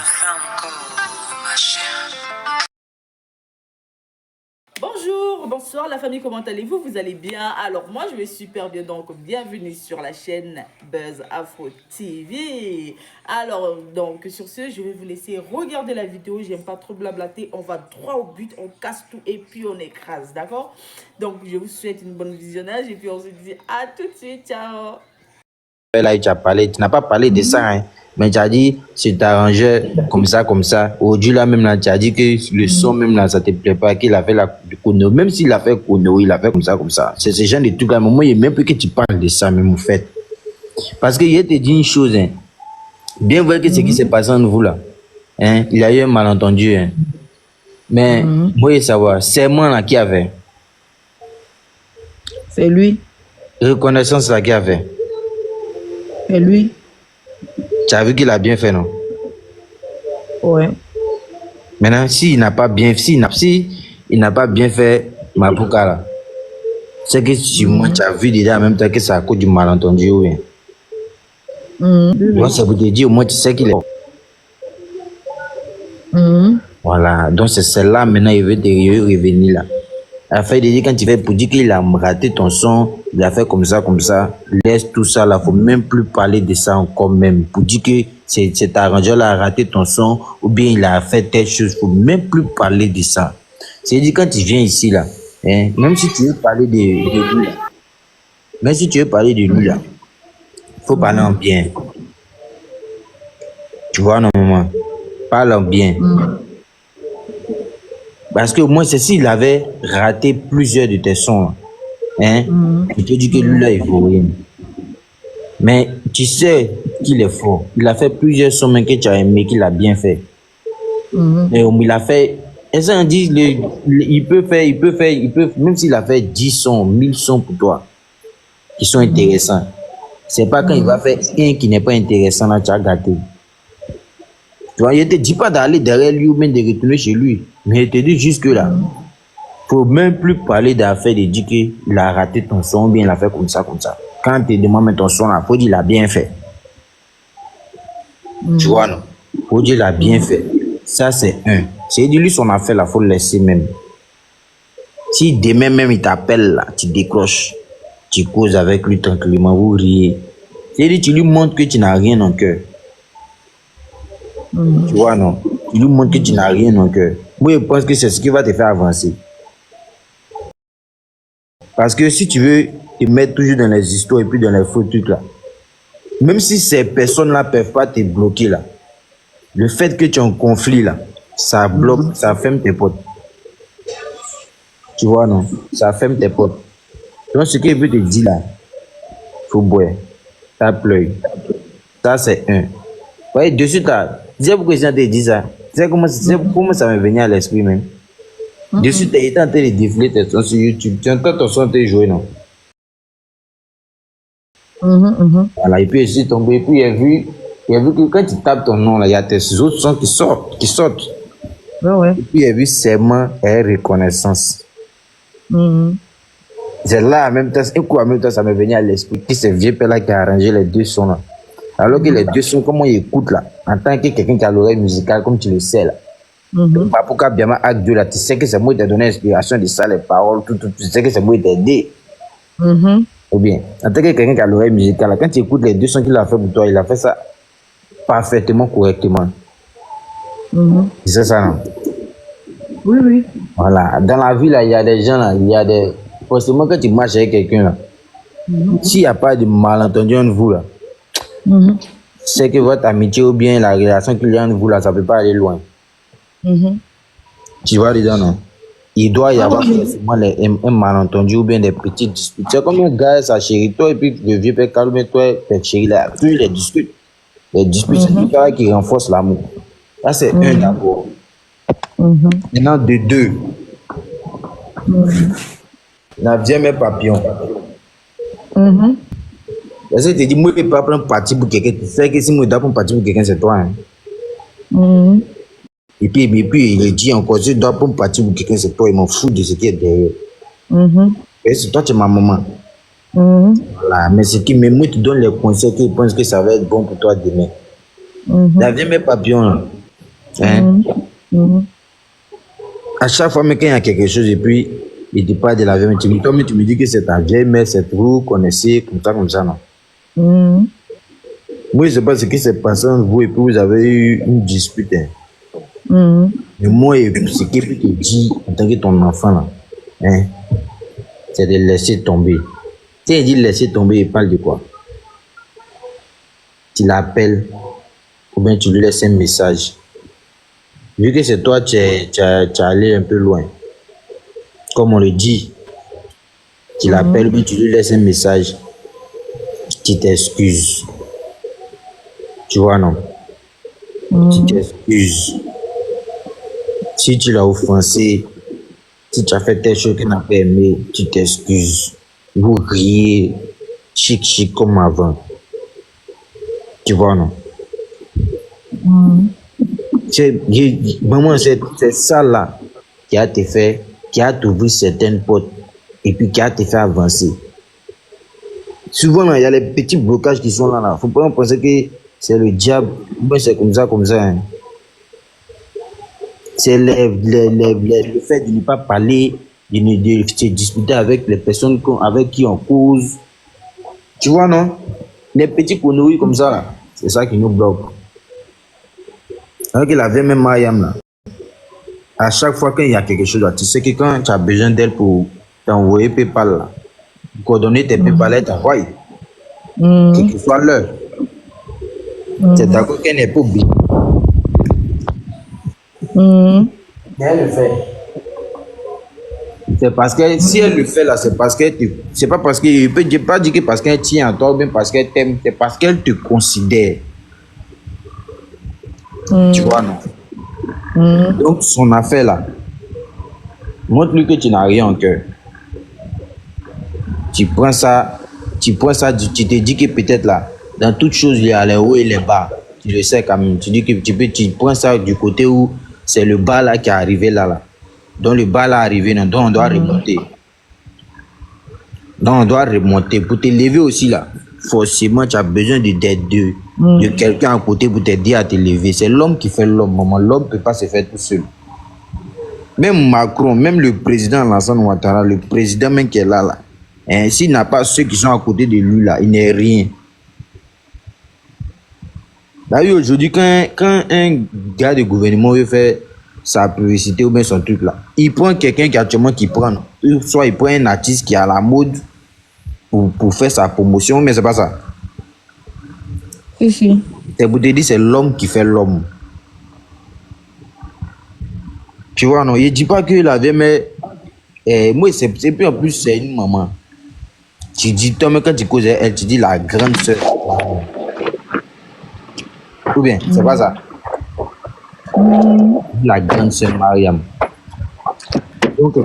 fait encore, ma chère. Bonjour, bonsoir la famille, comment allez-vous? Vous allez bien? Alors moi je vais super bien, donc bienvenue sur la chaîne Buzz Afro TV. Alors donc sur ce, je vais vous laisser regarder la vidéo, j'aime pas trop blablater, on va droit au but, on casse tout et puis on écrase, d'accord? Donc je vous souhaite une bonne visionnage et puis on se dit à tout de suite, ciao! Là, tu as parlé, tu n'as pas parlé de ça, hein, mais tu as dit, c'est t'arrangeais comme ça, comme ça. Aujourd'hui, là, même là, tu as dit que le son, même là, ça te plaît pas, qu'il a fait la Kono. Même s'il a fait Kono, il a fait comme ça, comme ça. C'est ce genre de trucs là. Moi, il même plus que tu parles de ça, même, en fait. Parce que je te dis une chose, hein. Bien vrai que ce qui s'est passé entre vous, là, hein, il y a eu un malentendu, hein. Mais, moi, je veux savoir, c'est moi, là, qui avait. C'est lui. Reconnaissance, là, qui avait. C'est lui. Tu as vu qu'il a bien fait, non? Ouais. Maintenant, s'il n'a pas bien, il n'a pas bien fait Mapuka là, c'est que sur moi, tu as vu déjà en même temps que c'est à cause du malentendu, oui. Donc, c'est pour te dire, au moins, tu sais qu'il est. Voilà, donc c'est celle-là, maintenant, il veut te revenir là. Afin de dire, quand tu fais pour dire qu'il a raté ton son, il a fait comme ça, laisse tout ça là, faut même plus parler de ça encore même. Pour dire que cet arrangeur là a raté ton son, ou bien il a fait telle chose, faut même plus parler de ça. C'est-à-dire, quand tu viens ici là, hein, même si tu veux parler de lui là, même si tu veux parler de lui là, faut parler en bien. Tu vois, normalement, parle en bien. Parce que moi, c'est s'il avait raté plusieurs de tes sons, hein, je te dis que lui là, il vaut rien. Mais tu sais qu'il est fort. Il a fait plusieurs sons que tu as aimé, qu'il a bien fait. Et il a fait, et ça on dit, il peut, même s'il a fait 10 sons, 1000 sons pour toi, qui sont intéressants. C'est pas quand il va faire un qui n'est pas intéressant, là, tu as gâté. Tu vois, je te dis pas d'aller derrière lui ou même de retourner chez lui. Mais je te dis juste que là, faut même plus parler d'affaires de dire qu'il a raté ton son ou bien il a fait comme ça, comme ça. Quand tu demandes ton son là, faut dire qu'il a bien fait. Tu vois, non? Faut dire qu'il a bien fait. Ça, c'est un. C'est dit lui son affaire là, faut le laisser même. Si demain même il t'appelle là, tu décroches, tu causes avec lui tranquillement, vous riez. C'est dit tu lui montres que tu n'as rien en cœur. Tu vois, non? Tu lui montres que tu n'as rien en cœur. Moi, je pense que c'est ce qui va te faire avancer. Parce que si tu veux te mettre toujours dans les histoires et puis dans les faux trucs là, même si ces personnes-là ne peuvent pas te bloquer là, le fait que tu es en conflit là, ça bloque, ça ferme tes potes. Tu vois, non? Ça ferme tes potes. Donc, ce que je veux te dire là, faut boire, ça pleure. Ça, c'est un. Ouais, dessus, tu sais pourquoi je te dis ça? Tu sais comment ça me venait à l'esprit même? Dessus, tu étais en train de défiler tes sons sur YouTube. Tu entends ton son te jouer, non? Voilà, et puis je suis tombé, et puis il a vu que quand tu tapes ton nom, là, il y a tes autres sons qui sortent. Ouais. Et puis il a vu serment et reconnaissance. C'est là, en même temps, ça me venait à l'esprit que c'est vieux père là qui a arrangé les deux sons là. Alors que les deux sons, comment ils écoutent là, en tant que quelqu'un qui a l'oreille musicale, comme tu le sais là. Pas pour qu'à bien acte 2 là, tu sais que c'est moi qui t'ai donné l'inspiration de ça, les paroles, tout, tu sais que c'est moi qui t'ai aidé. Ou bien, en tant que quelqu'un qui a l'oreille musicale, là, quand tu écoutes les deux sons qu'il a fait pour toi, il a fait ça parfaitement, correctement. C'est ça, non? Oui. Voilà. Dans la vie, là, il y a des gens, là, il y a des. Forcément, quand tu marches avec quelqu'un, là, s'il n'y a pas de malentendu entre vous, là, c'est que votre amitié ou bien la relation qu'il y a entre vous, là, ça ne peut pas aller loin. Tu vois, dedans, non? Il doit y avoir forcément un malentendu ou bien des petites disputes. C'est comme un gars, sa chérie, toi, et puis le vieux père calme, toi, ta chérie, là, puis les disputes. Les disputes, c'est le gars qui renforce l'amour. Ça, c'est un d'abord. Maintenant, de deux. N'a bien mes papillons. Parce que tu dis, moi, je ne peux pas prendre parti pour quelqu'un. Tu sais que si moi, je dois prendre parti pour quelqu'un, c'est toi. Hein? Et puis, il dit encore, si je dois prendre parti pour quelqu'un, c'est toi. Il m'en fout de ce qui est derrière. Et c'est toi, tu es ma maman. Voilà. Mais ce qui me moi, tu donnes les conseils qu'ils pensent que ça va être bon pour toi demain. N'a bien mes papillons. Hein? À chaque fois, mais quand il y a quelque chose, et puis, il te parle de la vieille mère, tu me dis que c'est ta vieille mère, c'est vous connaissez, comme ça, non? Moi, je sais pas ce qui s'est passé entre vous, et puis vous avez eu une dispute. Hein? Mais moi, ce que je te dis, en tant que ton enfant, là, hein, c'est de laisser tomber. Si il dit laisser tomber, il parle de quoi? Tu l'appelles, ou bien tu lui laisses un message. Vu que c'est toi, tu es allé un peu loin. Comme on le dit, tu l'appelles, ou bien tu lui laisses un message. Tu t'excuses. Tu vois, non? Tu t'excuses. Si tu l'as offensé, si tu as fait telle chose qu'il n'a pas aimé, tu t'excuses. Vous riez, chic comme avant. Tu vois, non? Maman, c'est ça là qui a te fait, qui a t'ouvert certaines portes et puis qui a te fait avancer. Souvent, là, il y a les petits blocages qui sont là. Il ne faut pas penser que c'est le diable. Moi, c'est comme ça. Hein. C'est le fait de ne pas parler, de se disputer avec les personnes avec qui on cause. Tu vois, non? Les petits conneries comme ça, là, c'est ça qui nous bloque. Alors qu'il avait même Mariam, là. À chaque fois qu'il y a quelque chose, là, tu sais que quand tu as besoin d'elle pour t'envoyer PayPal, là, coordonner tes PayPal, elle t'envoie. Quel que soit l'heure. C'est d'accord qu'elle n'est pas obligée. Mais elle le fait. C'est parce que si elle le fait là, c'est parce qu'elle te. C'est pas parce que. Je peux pas dire que parce qu'elle tient à toi ou bien parce qu'elle t'aime. C'est parce qu'elle te considère. Tu vois, non? Donc, son affaire là, montre-lui que tu n'as rien en cœur. Tu prends ça, tu te dis que peut-être là, dans toutes choses, il y a les hauts et les bas. Tu le sais quand même. Tu dis que tu prends ça du côté où c'est le bas là qui est arrivé là. Donc le bas là est arrivé, donc on doit remonter. Donc on doit remonter. Pour te lever aussi là, forcément tu as besoin de quelqu'un à côté pour t'aider à te lever. C'est l'homme qui fait l'homme, maman. L'homme ne peut pas se faire tout seul. Même Macron, même le président Alassane Ouattara, le président même qui est là, hein, s'il n'a pas ceux qui sont à côté de lui là, il n'est rien. D'ailleurs, aujourd'hui, quand un gars de gouvernement veut faire sa publicité ou bien son truc là, il prend quelqu'un qui actuellement qui prend, soit il prend un artiste qui est à la mode pour faire sa promotion, mais c'est pas ça. Si. C'est pour te dire, c'est l'homme qui fait l'homme. Tu vois, non, il dit pas qu'il avait, mais moi, c'est plus en plus, c'est une maman. Tu dis, toi, mais quand tu causes elle, tu dis la grande soeur. Ou bien, c'est pas ça. La grande soeur Mariam. Donc,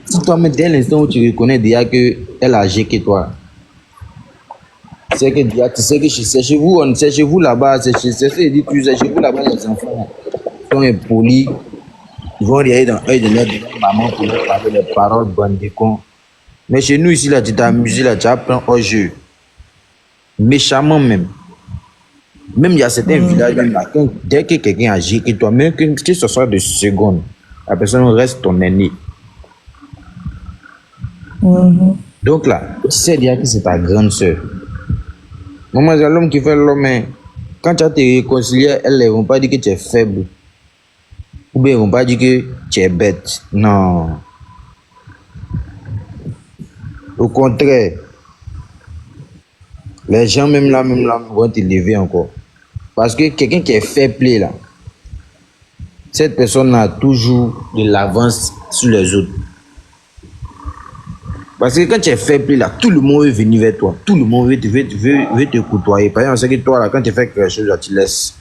si toi, mais dès l'instant où tu reconnais déjà qu'elle a âgé que toi, tu sais que c'est chez vous, c'est chez vous là-bas, c'est chez vous là-bas, les enfants sont impolis. Ils vont aller dans l'œil de leur maman pour leur parler les paroles bonnes des cons. Mais chez nous ici, là, tu t'amuses, là, tu apprends au jeu. Méchamment même. Même il y a certains villages, même là, dès que quelqu'un agit que toi, même que ce soit de secondes, la personne reste ton ennemi. Donc là, tu sais déjà que c'est ta grande soeur. Maman, c'est l'homme qui fait l'homme. Hein. Quand tu as te réconcilié, elles ne vont pas dire que tu es faible. Ou bien ils ne vont pas dire que tu es bête. Non. Au contraire, les gens même là, vont te lever encore. Parce que quelqu'un qui est fair play là, cette personne a toujours de l'avance sur les autres. Parce que quand tu es fair play là, tout le monde veut venir vers toi. Tout le monde veut te côtoyer. Par exemple, c'est que toi là, quand tu fais quelque chose là, tu laisses.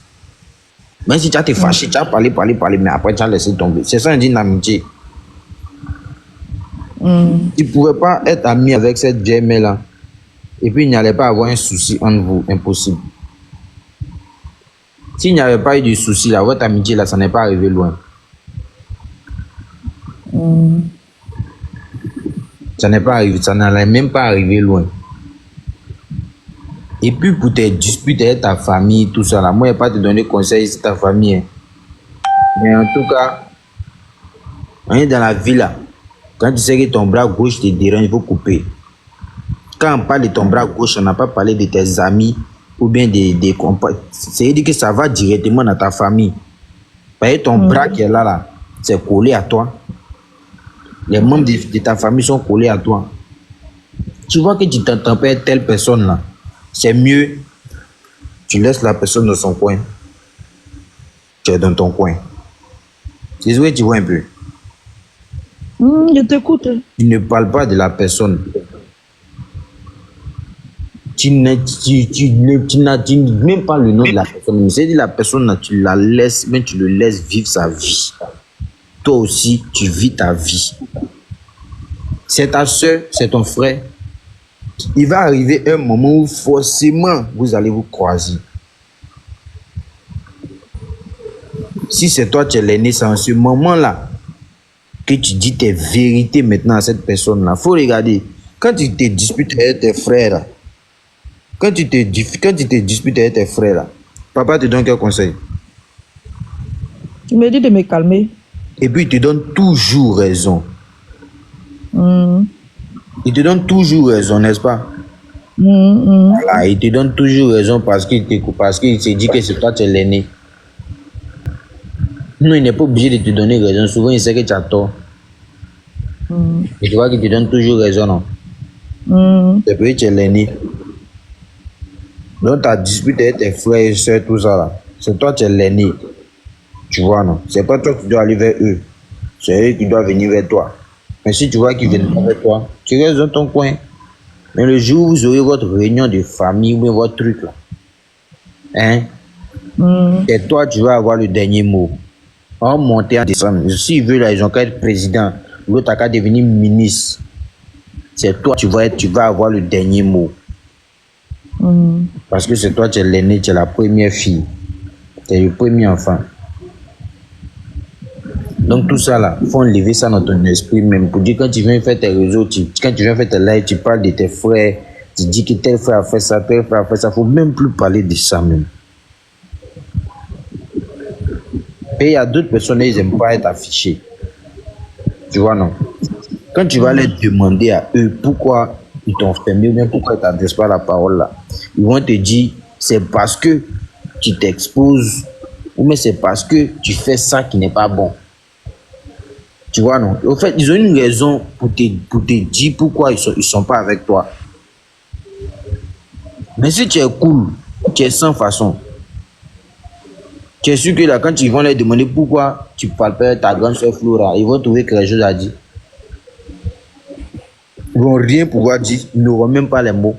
Même si tu as te fâché, tu as parlé, mais après tu as laissé tomber. C'est ça, on dit une amitié. Tu ne pouvais pas être ami avec cette GML là. Et puis il n'y allait pas avoir un souci entre vous. Impossible. S'il n'y avait pas eu de souci là, votre amitié là, ça n'est pas arrivé loin. Ça n'est pas arrivé, ça n'allait même pas arriver loin. Et puis pour tes disputes avec ta famille, tout ça là, moi je ne vais pas te donner conseil, c'est ta famille. Hein. Mais en tout cas, on est dans la vie là. Quand tu sais que ton bras gauche te dérange, il faut couper. Quand on parle de ton bras gauche, on n'a pas parlé de tes amis ou bien des compagnons. C'est-à-dire que ça va directement dans ta famille. Parce que ton bras qui est là, c'est collé à toi. Les membres de ta famille sont collés à toi. Tu vois que tu t'entends pas avec telle personne là. C'est mieux, tu laisses la personne dans son coin. Tu es dans ton coin. C'est ce que tu vois un peu. Je t'écoute. Tu ne parles pas de la personne. Tu n'as même pas le nom de la personne. C'est-à-dire la personne là, tu la laisses, mais tu le laisses vivre sa vie. Toi aussi, tu vis ta vie. C'est ta soeur, c'est ton frère. Il va arriver un moment où forcément vous allez vous croiser. Si c'est toi, tu es l'aîné, c'est en ce moment-là que tu dis tes vérités maintenant à cette personne-là. Il faut regarder. Quand tu te disputes avec tes frères, là, quand tu te disputes avec tes frères, là, papa te donne quel conseil? Il me dit de me calmer. Et puis il te donne toujours raison. Il te donne toujours raison, n'est-ce pas? Voilà, il te donne toujours raison parce qu'il s'est dit que c'est toi qui es l'aîné. Non, il n'est pas obligé de te donner raison. Souvent, il sait que tu as tort. Et tu vois qu'il te donne toujours raison, non? C'est parce que tu es l'aîné. Donc, tu as disputé avec tes frères et soeurs, tout ça là. C'est toi qui es l'aîné. Tu vois, non? C'est pas toi qui dois aller vers eux. C'est eux qui doivent venir vers toi. Mais si tu vois qu'ils viennent pas vers toi, tu restes dans ton coin. Mais le jour où vous aurez votre réunion de famille ou bien votre truc là, hein? C'est toi qui vas avoir le dernier mot. En montant en décembre, s'ils veulent là, ils ont qu'à être président, l'autre a qu'à devenir ministre. C'est toi, tu vas avoir le dernier mot. Parce que c'est toi, tu es l'aîné, tu es la première fille. Tu es le premier enfant. Donc tout ça là, il faut enlever ça dans ton esprit même. Pour dire quand tu viens faire tes réseaux, quand tu viens faire tes lives, tu parles de tes frères, tu dis que tel frère a fait ça, tel frère a fait ça. Il ne faut même plus parler de ça même. Et il y a d'autres personnes, ils n'aiment pas être affichés. Tu vois, non? Quand tu vas leur demander à eux pourquoi ils t'ont fermé ou bien pourquoi ils ne t'adressent pas la parole là, ils vont te dire c'est parce que tu t'exposes ou bien c'est parce que tu fais ça qui n'est pas bon. Tu vois, non? En fait, ils ont une raison pour te dire pourquoi ils sont pas avec toi. Mais si tu es cool, tu es sans façon, tu es sûr que là, quand ils vont leur demander pourquoi tu parles pas de ta grande soeur Flora, ils vont trouver quelque chose à dire. Ils vont rien pouvoir dire, ils n'auront même pas les mots.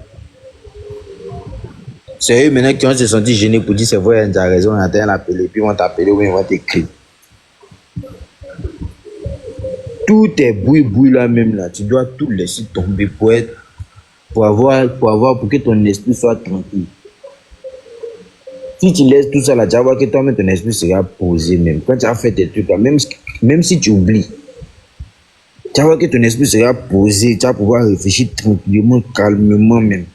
C'est eux maintenant qui vont se sentir gênés pour dire c'est vrai, tu as raison, on a l'appeler, puis ils vont t'appeler ou ils vont t'écrire. Tout est boui là même là, tu dois tout laisser tomber pour que ton esprit soit tranquille. Si tu laisses tout ça là, tu vas voir que toi-même ton esprit sera posé même. Quand tu as fait tes trucs là, même si tu oublies, tu vas voir que ton esprit sera posé, tu vas pouvoir réfléchir tranquillement, calmement même.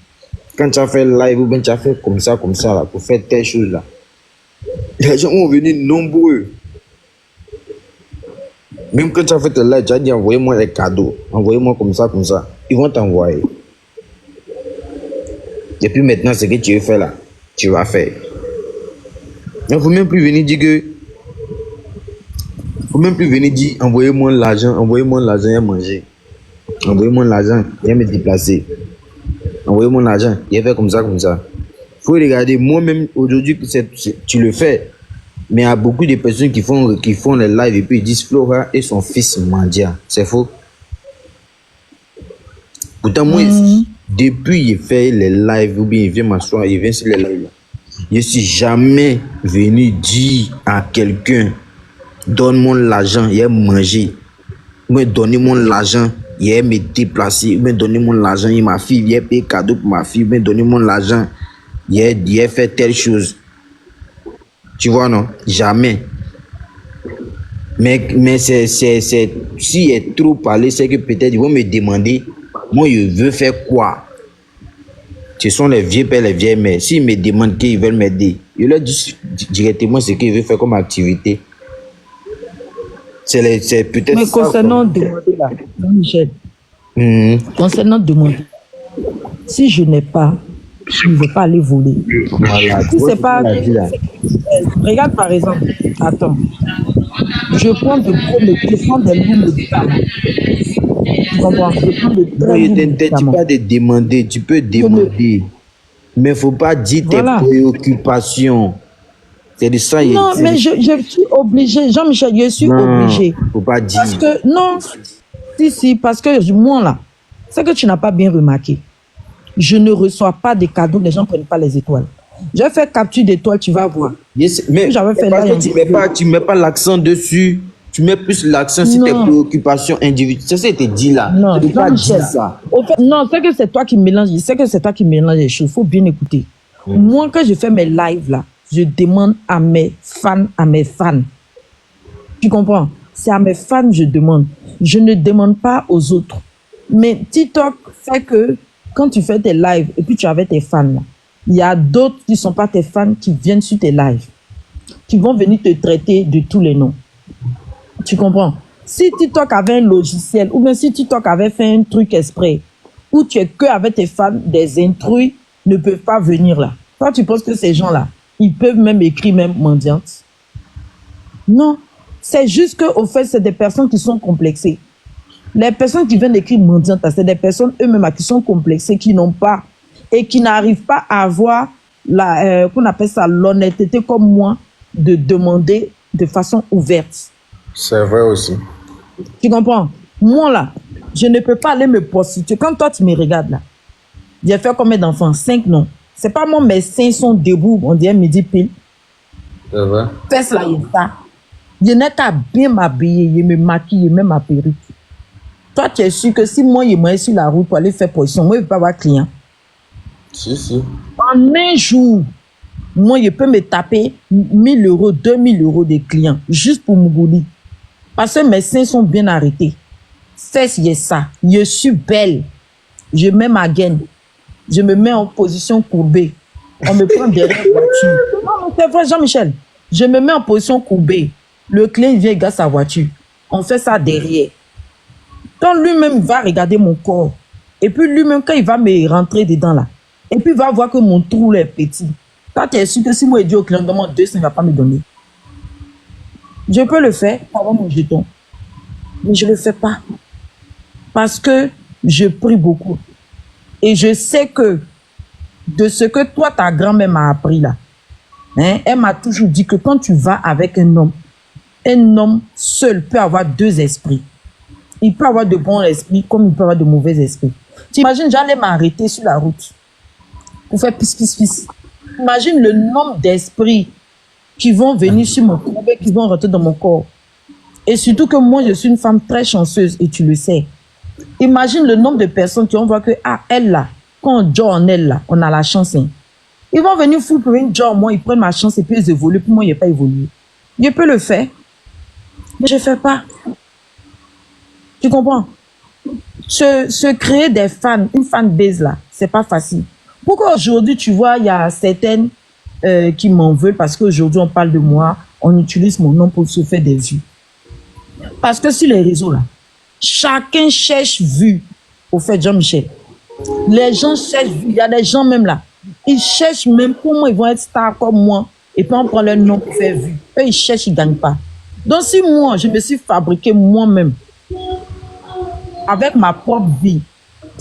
Quand tu as fait live ou bien tu as fait comme ça là, pour faire telle chose là, les gens vont venir nombreux. Même quand tu as fait tes live, tu as dit envoyez-moi des cadeaux, envoyez-moi comme ça. Ils vont t'envoyer. Et puis maintenant, ce que tu veux faire là, tu vas faire. Il ne faut même plus venir dire que. Faut même plus venir dire envoyez-moi l'argent, et manger. Envoyez-moi l'argent, et me déplacer. Envoyez-moi l'argent, et faire comme ça. Faut regarder, moi-même aujourd'hui, tu le fais. Mais il y a beaucoup de personnes qui font les lives et puis ils disent Flora et son fils mendiant. C'est faux. Pourtant, moi, depuis il fait les lives ou bien il vient m'asseoir, il vient sur les lives. Je ne suis jamais venu dire à quelqu'un donne-moi l'argent, il a mangé. Ou donnez-moi l'argent, il a me déplacer. Ou donnez-moi l'argent, il m'a fille, il a payé cadeau pour ma fille. Ou donnez-moi l'argent, il a fait telle chose. Tu vois, non? Jamais. Mais s'il est trop parlé, c'est que peut-être ils vont me demander, moi, je veux faire quoi? Ce sont les vieux pères, les vieilles mères. S'ils me demandent qu'ils veulent m'aider, je leur dis directement ce qu'ils veulent faire comme activité. C'est peut-être Mais ça. concernant demander là, Michel, Mhm. concernant demander, si je n'ai pas, je ne vais pas aller voler. Voilà. Si c'est pas. Tu l'as dit là. Regarde par exemple, attends, je prends de gros je prends des lourds médicaments. Tu comprends? Je prends de Non, très je lourds t'interdis médicaments. pas de demander. Tu peux demander. Mais il ne faut pas dire Voilà. tes préoccupations. C'est de ça. Non, mais je suis obligée, Jean-Michel, je suis obligée. Il ne faut pas dire. Parce que, non, si, parce que moi là, c'est que tu n'as pas bien remarqué. Je ne reçois pas des cadeaux, les gens ne prennent pas les étoiles. J'ai fait capture d'étoiles, tu vas voir. Yes, mais J'avais fait parce là, que tu mets pas l'accent dessus. Tu mets plus l'accent sur tes Non. préoccupations individuelles. C'est ça que je te dis là. Non, Tu ne peux pas Jean-Michel. dire ça. Au fait, non, c'est que c'est toi qui mélanges. C'est que c'est toi qui mélanges les choses. Il faut bien écouter. Moi, quand je fais mes lives là, je demande à mes fans, Tu comprends? C'est à mes fans que je demande. Je ne demande pas aux autres. Mais TikTok fait que quand tu fais tes lives et puis tu es avec tes fans là, il y a d'autres qui ne sont pas tes fans qui viennent sur tes lives, qui vont venir te traiter de tous les noms. Tu comprends? Si TikTok avait un logiciel, ou bien si TikTok avait fait un truc exprès, où tu es que avec tes fans, des intrus ne peuvent pas venir là. Toi, tu penses que ces gens-là, ils peuvent même écrire même mendiante? Non. C'est juste qu'au fait, c'est des personnes qui sont complexées. Les personnes qui viennent écrire mendiante, c'est des personnes eux-mêmes qui sont complexées, qui n'ont pas, et qui n'arrivent pas à avoir qu'on appelle ça l'honnêteté comme moi, de demander de façon ouverte. C'est vrai aussi. Tu comprends? Moi, là, je ne peux pas aller me prostituer. Quand toi, tu me regardes, là, j'ai fait combien d'enfants? 5, non. C'est pas moi, mes seins sont debout, on dirait midi pile. C'est vrai. Fais cela, il y a ça. Je n'ai qu'à bien m'habiller, me maquiller, même ma perruque. Toi, tu es sûr que si moi, je m'en sur la route pour aller faire position, moi, je ne vais pas avoir client. Si. En un jour, moi, je peux me taper 1000 euros, 2000 euros de clients, juste pour Mougouli. Parce que mes seins sont bien arrêtés. C'est ça. Je suis belle. Je mets ma gaine. Je me mets en position courbée. On me prend derrière la voiture. Non, mais c'est vrai, Jean-Michel. Je me mets en position courbée. Le client vient regarder sa voiture. On fait ça derrière. Quand lui-même va regarder mon corps, et puis lui-même, quand il va me rentrer dedans là, et puis il va voir que mon trou est petit. Quand tu es sûr que si moi je dis au client, demande 200, il ne va pas me donner. Je peux le faire pour avoir mon jeton. Mais je ne le fais pas. Parce que je prie beaucoup. Et je sais que de ce que toi, ta grand-mère m'a appris là, hein, elle m'a toujours dit que quand tu vas avec un homme seul peut avoir deux esprits. Il peut avoir de bons esprits comme il peut avoir de mauvais esprits. Tu imagines, j'allais m'arrêter sur la route pour faire pis. Imagine le nombre d'esprits qui vont venir sur mon corps, qui vont rentrer dans mon corps. Et surtout que moi, je suis une femme très chanceuse et tu le sais. Imagine le nombre de personnes qui vont voir que, elle là, quand on joue en elle là, on a la chance. Hein. Ils vont venir foutre pour une job, moi, ils prennent ma chance et puis ils évoluent. Pour moi, il n'y a pas évolué. Je peux le faire, mais je ne fais pas. Tu comprends? Se créer des fans, une fanbase là, c'est pas facile. Pourquoi aujourd'hui, tu vois, il y a certaines qui m'en veulent parce qu'aujourd'hui, on parle de moi, on utilise mon nom pour se faire des vues. Parce que sur les réseaux là, chacun cherche vue. Au fait, Jean-Michel, les gens cherchent vue. Il y a des gens même là, ils cherchent même comment ils vont être stars comme moi et puis on prend leur nom pour faire vue. Eux, ils cherchent, ils ne gagnent pas. Donc si moi, je me suis fabriqué moi-même avec ma propre vie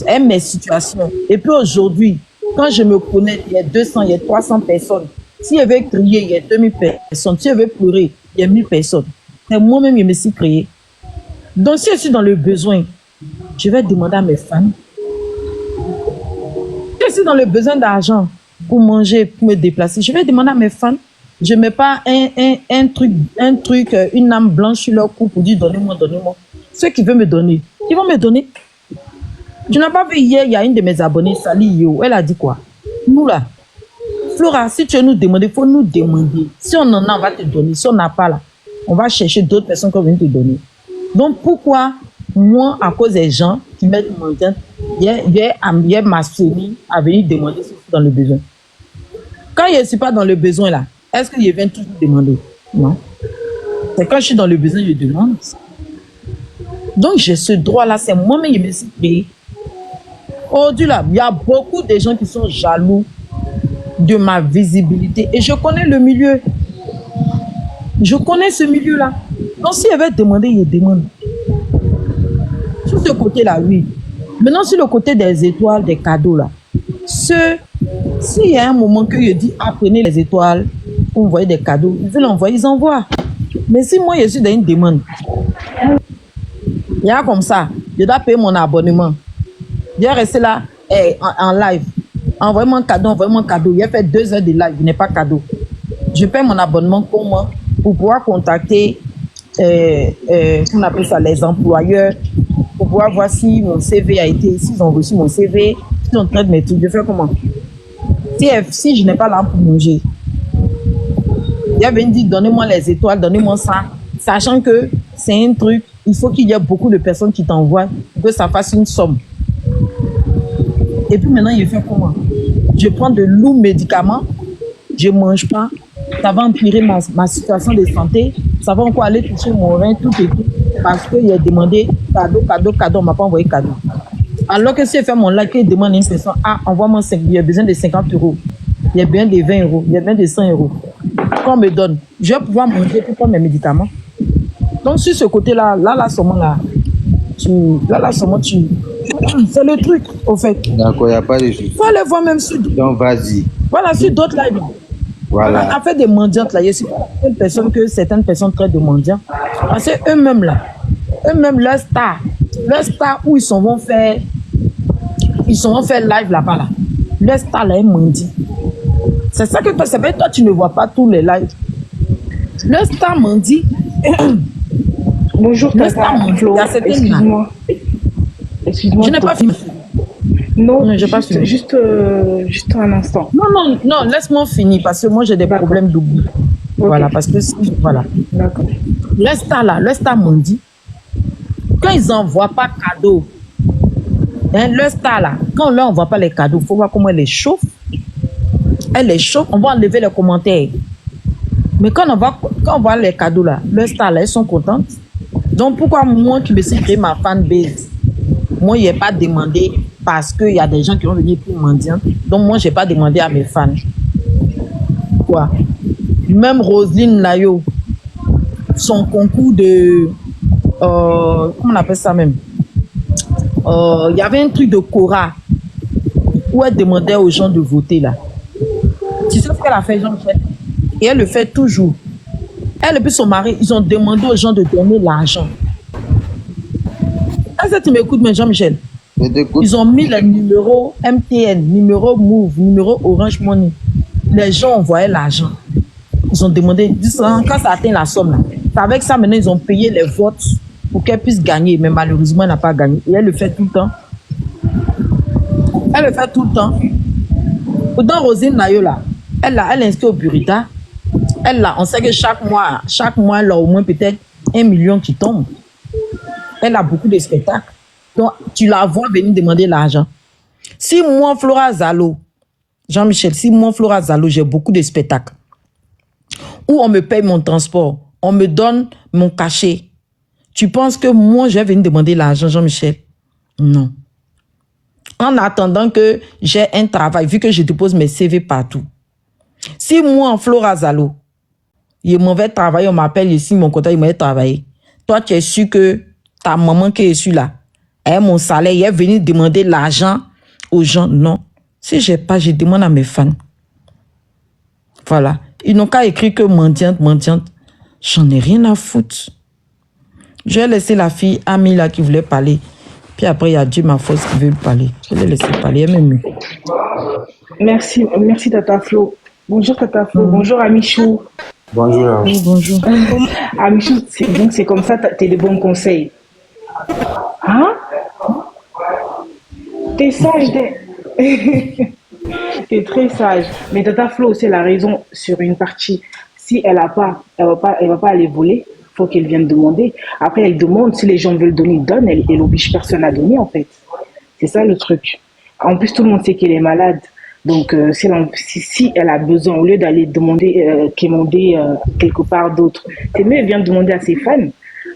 et mes situations. Et puis aujourd'hui, quand je me connais, il y a 200, il y a 300 personnes. Si je veux crier, il y a 2000 personnes. Si je veux pleurer, il y a 1000 personnes. C'est moi-même, je me suis créé. Donc si je suis dans le besoin, je vais demander à mes fans. Si je suis dans le besoin d'argent pour manger, pour me déplacer, je vais demander à mes fans. Je ne mets pas un truc, une âme blanche sur leur cou pour dire donnez-moi. Ceux qui veulent me donner, ils vont me donner. Tu n'as pas vu hier, il y a une de mes abonnées, Sally Yo, elle a dit quoi? Nous là, Flora, si tu veux nous demander, il faut nous demander. Si on en a, on va te donner. Si on n'a pas là, on va chercher d'autres personnes qui vont venir te donner. Donc pourquoi, moi, à cause des gens qui mettent mon temps, il y a ma famille à venir demander si je suis dans le besoin. Quand je ne suis pas dans le besoin là, est-ce que je viens toujours demander? Non. C'est quand je suis dans le besoin, je demande. Donc, j'ai ce droit-là, c'est moi-même qui me suis créé. Aujourd'hui, là, il y a beaucoup de gens qui sont jaloux de ma visibilité. Et je connais le milieu. Je connais ce milieu-là. Donc, s'il avait demandé, il demande. Sur ce côté-là, oui. Maintenant, sur le côté des étoiles, des cadeaux, là, s'il y a un moment que je dis, apprenez les étoiles pour envoyer des cadeaux, ils veulent envoyer, ils envoient. Mais si moi, je suis dans une demande, il y a comme ça, je dois payer mon abonnement. Je vais rester là en live. Envoyez-moi un cadeau, envoyez-moi un cadeau. Il a fait 2 heures de live, il n'est pas cadeau. Je paye mon abonnement pour moi, pour pouvoir contacter, on appelle ça, les employeurs, pour pouvoir voir si mon CV a été, s'ils ont reçu mon CV, s'ils ont traité mes trucs. Je fais comment? Si je n'ai pas là pour manger, il avait dit, donnez-moi les étoiles, donnez-moi ça, sachant que c'est un truc, il faut qu'il y ait beaucoup de personnes qui t'envoient pour que ça fasse une somme. Et puis maintenant, il fait comment? Je prends de lourds médicaments, je ne mange pas, ça va empirer ma situation de santé, ça va encore aller toucher mon rein, tout et tout, parce qu'il a demandé cadeau, on ne m'a pas envoyé cadeau. Alors que si je fais mon like, il demande à une personne, envoie-moi 5, il y a besoin de 50 €, il y a besoin de 20 €, il y a besoin de 100 €. Quand on me donne, je vais pouvoir manger pour prendre mes médicaments. Donc sur ce côté-là, là seulement tu... C'est le truc, au fait. D'accord, il n'y a pas de souci. Il faut aller voir même sur... Donc, vas-y. Voilà, sur d'autres lives. Voilà. En fait, des mendiantes, là, il y a certaines personnes traitent de mendiants. Parce que eux-mêmes, leur star où ils vont faire live là-bas, là. Leur star, là, est mendie. C'est ça que toi, c'est vrai, toi, tu ne vois pas tous les lives. Leur star mendie. Bonjour, Tata Flo. Excuse-moi. Je n'ai pas fini. Non, j'ai pas fini. Juste un instant. Non, laisse-moi finir parce que moi j'ai des problèmes d'oubli. Okay. Voilà, parce que voilà. D'accord. Le star m'ont dit, quand ils n'envoient pas cadeau, le star là, quand on leur envoie pas les cadeaux, il faut voir comment elle les chauffe. Elle les chauffe, on va enlever les commentaires. Mais quand on voit les cadeaux là, le star là, elles sont contentes. Donc pourquoi moi qui me suis créé ma fanbase, moi je n'ai pas demandé parce qu'il y a des gens qui vont venir pour mendiant. Donc moi je n'ai pas demandé à mes fans. Quoi? Même Roselyne Layo, son concours de... comment on appelle ça même? Il y avait un truc de Cora où elle demandait aux gens de voter là. Tu sais ce qu'elle a fait, Jean-Michel? Et elle le fait toujours. Elle et puis son mari, ils ont demandé aux gens de donner l'argent. Est-ce que tu m'écoutes, mais Jean-Michel? Ils ont mis le numéro MTN, numéro Move, numéro Orange Money. Les gens envoyaient l'argent. Ils ont demandé, quand ça atteint la somme, là, avec ça, maintenant, ils ont payé les votes pour qu'elle puisse gagner. Mais malheureusement, elle n'a pas gagné. Et elle le fait tout le temps. Elle le fait tout le temps. Dans Rosine Nayo, là, elle est inscrite au Burita. On sait que chaque mois, elle a au moins peut-être 1 million qui tombe. Elle a beaucoup de spectacles. Donc, tu la vois venir demander l'argent. Si moi, Flora Zalo, Jean-Michel, j'ai beaucoup de spectacles où on me paye mon transport, on me donne mon cachet, tu penses que moi, je vais venir demander l'argent, Jean-Michel? Non. En attendant que j'ai un travail, vu que je dépose mes CV partout. Si moi, en Flora Zalo, il m'avait travaillé, on m'appelle ici, mon comptable, il m'avait travaillé. Toi, tu es sûr que ta maman qui est sur là, elle a mon salaire, elle est venue demander l'argent aux gens? Non. Si je n'ai pas, je demande à mes fans. Voilà. Ils n'ont qu'à écrire que mendiante. J'en ai rien à foutre. Je vais laisser la fille Ami là qui voulait parler. Puis après, il y a Dieu ma force qui veut parler. Je vais laisser parler, elle m'aime. Merci Tata Flo. Bonjour Tata Flo. Bonjour Amichou. Bonjour. Oui, bonjour. Amichou, donc c'est comme ça, tu as des bons conseils. Hein? T'es sage, t'es très sage. Mais Tata Flo aussi elle a raison sur une partie. Si elle va pas aller voler, faut qu'elle vienne demander. Après elle demande, si les gens veulent donner, donne. Elle oblige personne à donner en fait. C'est ça le truc. En plus tout le monde sait qu'elle est malade. Donc, si elle a besoin, au lieu d'aller quémander quelque part d'autre, c'est mieux, elle vient demander à ses fans.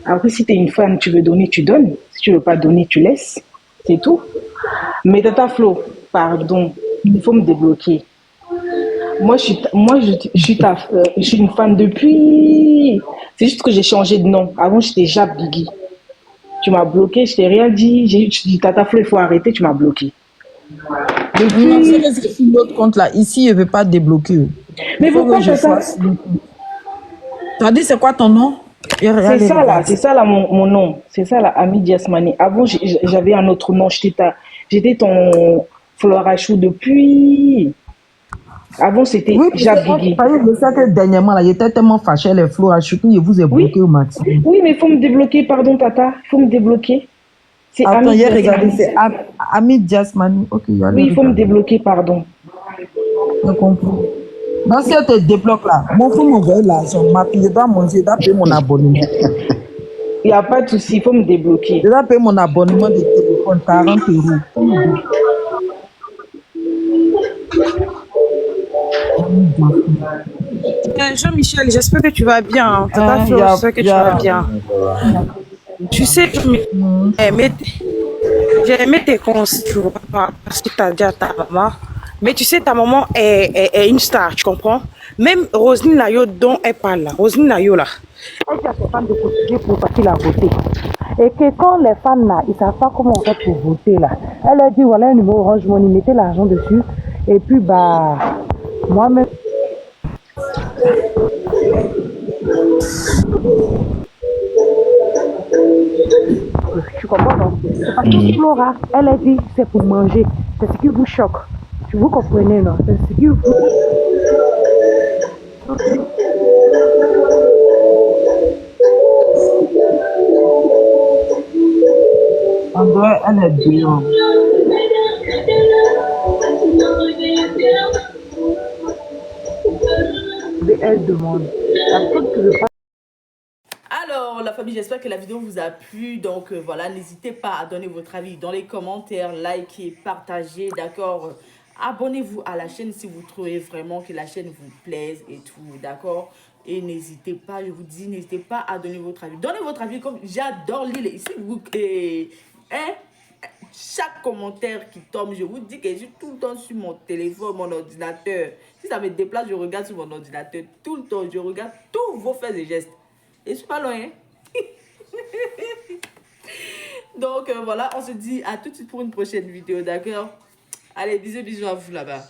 Après, si tu es une fan, tu veux donner, tu donnes. Si tu veux pas donner, tu laisses. C'est tout. Mais Tata Flo, pardon, il faut me débloquer. Je suis une fan depuis. C'est juste que j'ai changé de nom. Avant, j'étais Jab Biggie. Tu m'as bloqué, je t'ai rien dit. J'ai dit Tata Flo, il faut arrêter, tu m'as bloqué. Non, c'est Depuis. que c'est sur l'autre compte là. Ici, je ne vais pas débloquer. Mais Il faut pourquoi que je Tata? fasse. Tu as dit, c'est quoi ton nom? C'est ça là mon nom. C'est ça là, Ami Diasmani. Avant, j'avais un autre nom. J'étais ton Flora Chou depuis. Avant, c'était Oui, Jab Biggie. parce que je sais que dernièrement, là, j'étais tellement fâché, les flots à choucou, je vous ai Oui, bloqué au maximum. oui, mais il faut me débloquer, pardon, Tata. Il faut me débloquer. C'est Attends, Ami hier, regardez, Diasmani. c'est Ami Jasmani. Ok, il y a Oui, les il faut me regarder. débloquer, pardon. J'ai compris. Donc, si elle te débloque là, moi, il faut m'envoyer l'argent. Ma fille, je dois manger, je dois payer mon abonnement. Il n'y a pas de souci, il faut me débloquer. Je dois payer mon abonnement de téléphone, 40 euros. Faut me débloquer. Ami Jasmani. Jean-Michel, j'espère que tu vas bien. Hein. Tata Hein, Flo, j'espère que tu vas bien. Tu sais, Hmm. j'ai aimé tes conseils parce que tu as dit à ta maman. Mais tu sais, ta maman est une star, tu comprends? Même Roselyne Nayo, dont elle parle là, Roselyne Nayo là, elle dit à ses fans de cotiser pour partir la voter. Et que quand les fans là, ils ne savent pas comment on fait pour voter là, elle leur dit voilà un numéro Orange Money, mettez l'argent dessus. Et puis, bah, moi-même, tu comprends non? C'est parce que Flora, elle a dit c'est pour manger. C'est ce qui vous choque. Vous comprenez non? C'est ce qui vous... En vrai, elle est bien. Elle demande. La personne qui veut pas. Alors, la famille, j'espère que la vidéo vous a plu. Donc, voilà, n'hésitez pas à donner votre avis dans les commentaires, likez, partagez, d'accord? Abonnez-vous à la chaîne si vous trouvez vraiment que la chaîne vous plaise et tout, d'accord? Et n'hésitez pas, je vous dis, n'hésitez pas à donner votre avis. Donnez votre avis comme j'adore lire. Ici, vous... hein? Chaque commentaire qui tombe, je vous dis que je suis tout le temps sur mon téléphone, mon ordinateur. Si ça me déplace, je regarde sur mon ordinateur tout le temps. Je regarde tous vos faits et gestes. Et je suis pas loin. Hein? Donc voilà, on se dit à tout de suite pour une prochaine vidéo, d'accord? Allez, bisous, bisous à vous là-bas.